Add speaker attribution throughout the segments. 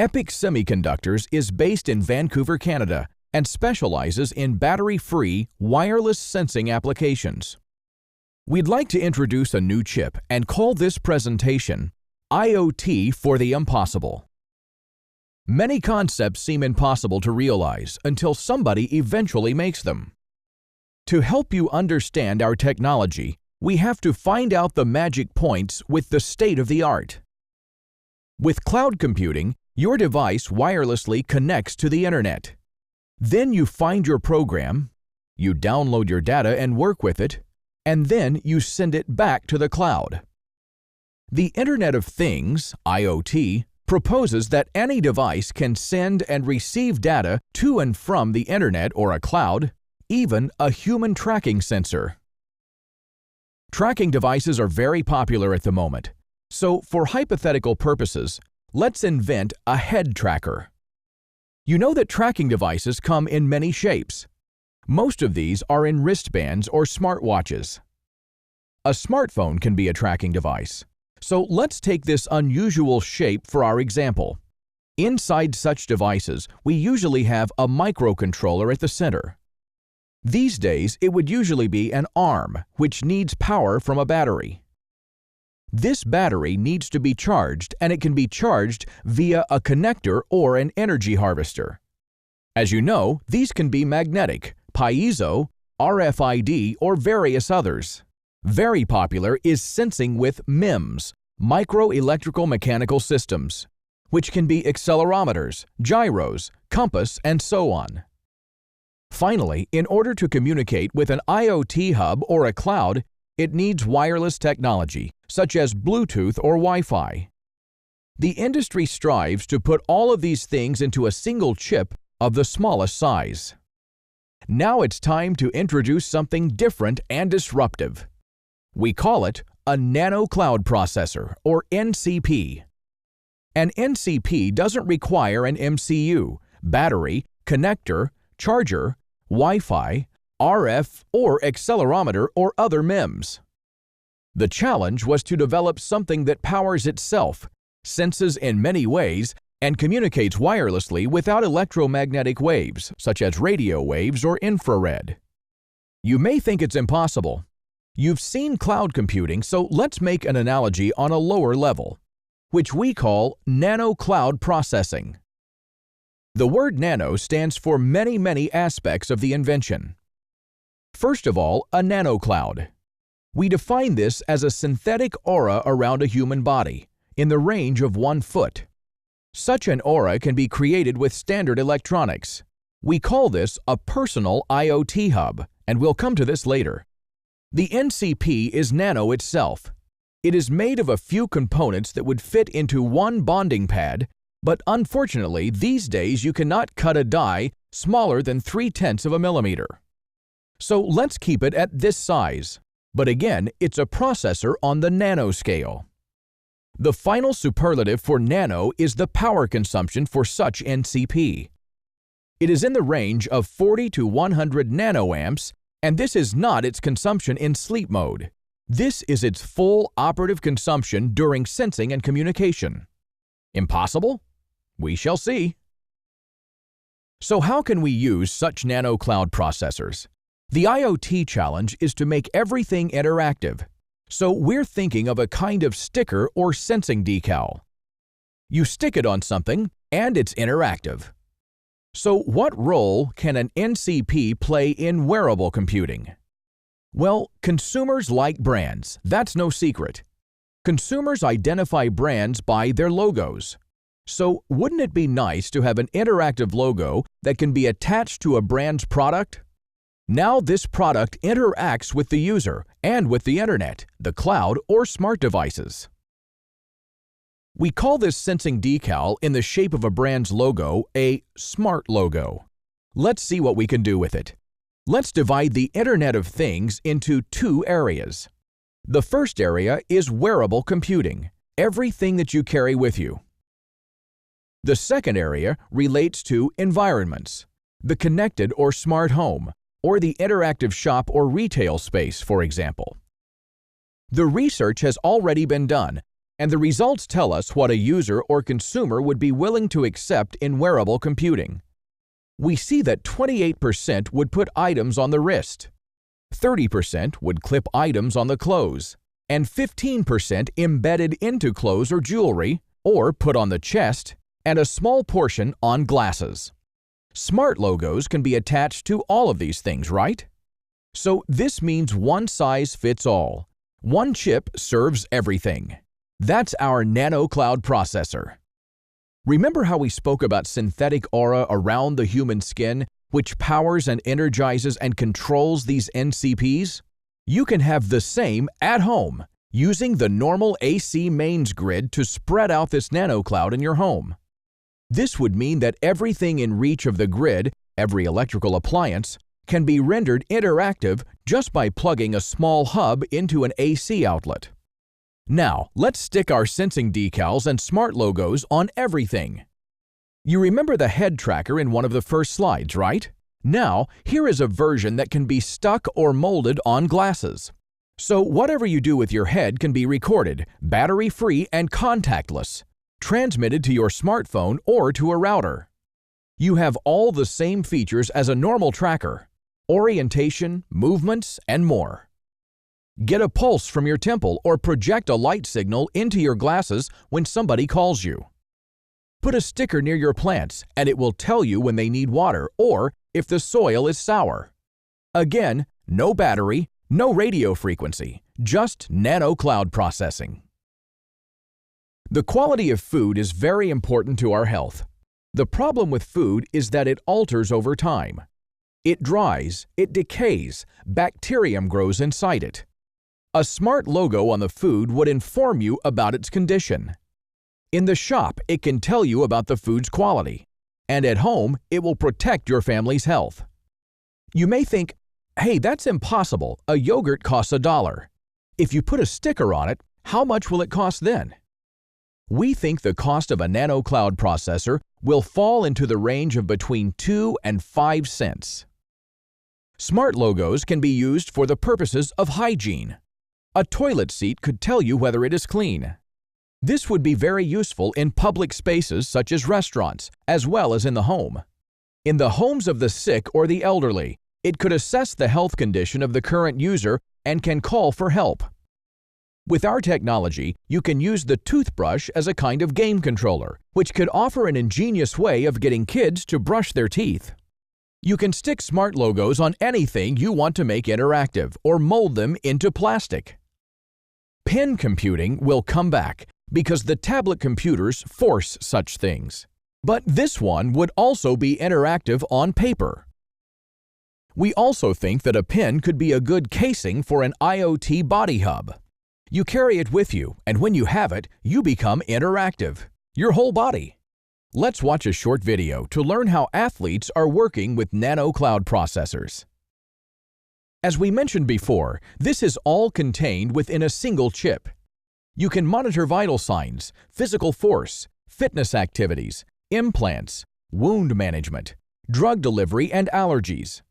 Speaker 1: EPIC-SEMICONDUCTORS is based in Vancouver, Canada, and specializes in battery-free, wireless sensing applications. We'd like to introduce a new chip and call this presentation IoT for the Impossible. Many concepts seem impossible to realize until somebody eventually makes them. To help you understand our technology, we have to find out the magic points with the state-of-the-art. With cloud computing, your device wirelessly connects to the internet. Then you find your program, you download your data and work with it, and then you send it back to the cloud. The Internet of Things, IoT, proposes that any device can send and receive data to and from the internet or a cloud, even a human tracking sensor. Tracking devices are very popular at the moment, so for hypothetical purposes, let's invent a head tracker. You know that tracking devices come in many shapes. Most of these are in wristbands or smartwatches. A smartphone can be a tracking device. So let's take this unusual shape for our example. Inside such devices, we usually have a microcontroller at the center. These days, it would usually be an arm, which needs power from a battery. This battery needs to be charged, and it can be charged via a connector or an energy harvester. As you know, these can be magnetic, piezo, RFID, or various others. Very popular is sensing with MIMS, micro-electrical mechanical systems, which can be accelerometers, gyros, compass, and so on. Finally, in order to communicate with an IoT hub or a cloud, it needs wireless technology, such as Bluetooth or Wi-Fi. The industry strives to put all of these things into a single chip of the smallest size. Now it's time to introduce something different and disruptive. We call it a nano cloud processor, or NCP. An NCP doesn't require an MCU, battery, connector, charger, Wi-Fi, RF, or accelerometer or other MIMS. The challenge was to develop something that powers itself, senses in many ways, and communicates wirelessly without electromagnetic waves, such as radio waves or infrared. You may think it's impossible. You've seen cloud computing, so let's make an analogy on a lower level, which we call nano cloud processing. The word nano stands for many aspects of the invention. First of all, a nanocloud. We define this as a synthetic aura around a human body, in the range of 1 foot. Such an aura can be created with standard electronics. We call this a personal IoT hub, and we'll come to this later. The NCP is nano itself. It is made of a few components that would fit into one bonding pad, but unfortunately, these days you cannot cut a die smaller than 0.3 of a millimeter. So let's keep it at this size. But again, it's a processor on the nanoscale. The final superlative for nano is the power consumption for such NCP. It is in the range of 40 to 100 nanoamps, and this is not its consumption in sleep mode. This is its full operative consumption during sensing and communication. Impossible? We shall see. So how can we use such nano cloud processors? The IoT challenge is to make everything interactive. So we're thinking of a kind of sticker or sensing decal. You stick it on something, and it's interactive. So what role can an NCP play in wearable computing? Well, consumers like brands. That's no secret. Consumers identify brands by their logos. So wouldn't it be nice to have an interactive logo that can be attached to a brand's product? Now this product interacts with the user and with the internet, the cloud, or smart devices. We call this sensing decal in the shape of a brand's logo a smart logo. Let's see what we can do with it. Let's divide the Internet of Things into 2 areas. The first area is wearable computing, everything that you carry with you. The second area relates to environments, the connected or smart home, or the interactive shop or retail space, for example. The research has already been done, And the results tell us what a user or consumer would be willing to accept in wearable computing. We see that 28% would put items on the wrist, 30% would clip items on the clothes, and 15% embedded into clothes or jewelry, or put on the chest, and a small portion on glasses. Smart logos can be attached to all of these things, right? So this means one size fits all. One chip serves everything. That's our nano cloud processor. Remember how we spoke about synthetic aura around the human skin, which powers and energizes and controls these NCPs? You can have the same at home, using the normal AC mains grid to spread out this nano cloud in your home. This would mean that everything in reach of the grid, every electrical appliance, can be rendered interactive just by plugging a small hub into an AC outlet. Now, let's stick our sensing decals and smart logos on everything. You remember the head tracker in one of the first slides, right? Now, here is a version that can be stuck or molded on glasses. So whatever you do with your head can be recorded, battery-free and contactless, transmitted to your smartphone or to a router. You have all the same features as a normal tracker: orientation, movements, and more. Get a pulse from your temple or project a light signal into your glasses when somebody calls you. Put a sticker near your plants and it will tell you when they need water or if the soil is sour. Again, no battery, no radio frequency, just nano cloud processing. The quality of food is very important to our health. The problem with food is that it alters over time. It dries, it decays, bacterium grows inside it. A smart logo on the food would inform you about its condition. In the shop, it can tell you about the food's quality. And at home, it will protect your family's health. You may think, hey, that's impossible. A yogurt costs $1. If you put a sticker on it, how much will it cost then? We think the cost of a nano cloud processor will fall into the range of between 2 and 5 cents. Smart logos can be used for the purposes of hygiene. A toilet seat could tell you whether it is clean. This would be very useful in public spaces such as restaurants, as well as in the home. In the homes of the sick or the elderly, it could assess the health condition of the current user and can call for help. With our technology, you can use the toothbrush as a kind of game controller, which could offer an ingenious way of getting kids to brush their teeth. You can stick smart logos on anything you want to make interactive or mold them into plastic. Pen computing will come back because the tablet computers force such things. But this one would also be interactive on paper. We also think that a pen could be a good casing for an IoT body hub. You carry it with you, and when you have it, you become interactive. Your whole body. Let's watch a short video to learn how athletes are working with nano cloud processors. As we mentioned before, this is all contained within a single chip. You can monitor vital signs, physical force, fitness activities, implants, wound management, drug delivery, and allergies.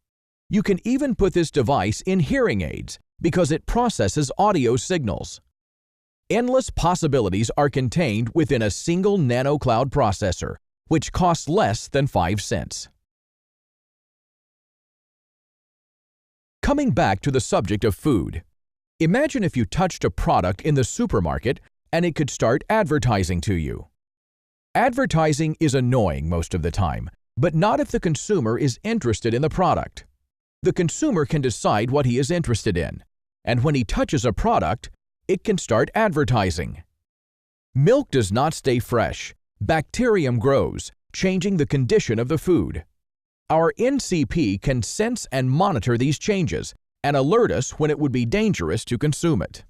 Speaker 1: You can even put this device in hearing aids because it processes audio signals. Endless possibilities are contained within a single nano cloud processor, which costs less than 5 cents. Coming back to the subject of food, imagine if you touched a product in the supermarket and it could start advertising to you. Advertising is annoying most of the time, but not if the consumer is interested in the product. The consumer can decide what he is interested in, and when he touches a product, it can start advertising. Milk does not stay fresh. Bacterium grows, changing the condition of the food. Our NCP can sense and monitor these changes and alert us when it would be dangerous to consume it.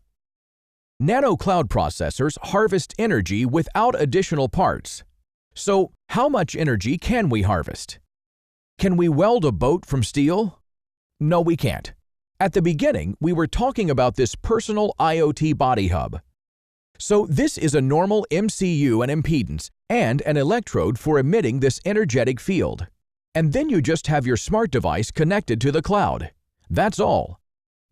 Speaker 1: Nano cloud processors harvest energy without additional parts. So, how much energy can we harvest? Can we weld a boat from steel? No, we can't. At the beginning, we were talking about this personal IoT body hub. So this is a normal MCU and impedance and an electrode for emitting this energetic field. And then you just have your smart device connected to the cloud. That's all.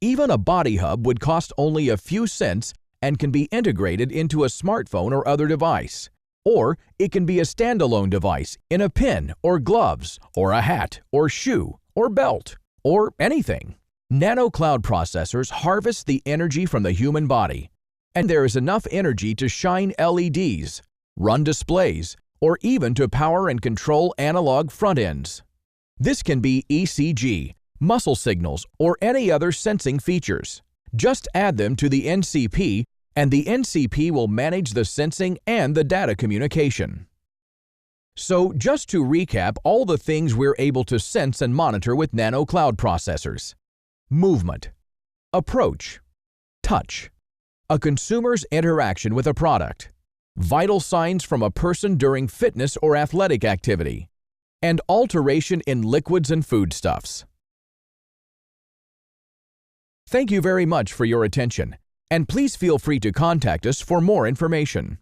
Speaker 1: Even a body hub would cost only a few cents and can be integrated into a smartphone or other device. Or it can be a standalone device in a pin or gloves or a hat or shoe or belt or anything. Nano cloud processors harvest the energy from the human body, and there is enough energy to shine LEDs, run displays, or even to power and control analog front ends. This can be ECG, muscle signals, or any other sensing features. Just add them to the NCP, and the NCP will manage the sensing and the data communication. So, just to recap all the things we're able to sense and monitor with nano cloud processors: movement, approach, touch, a consumer's interaction with a product, vital signs from a person during fitness or athletic activity, and alteration in liquids and foodstuffs. Thank you very much for your attention, and please feel free to contact us for more information.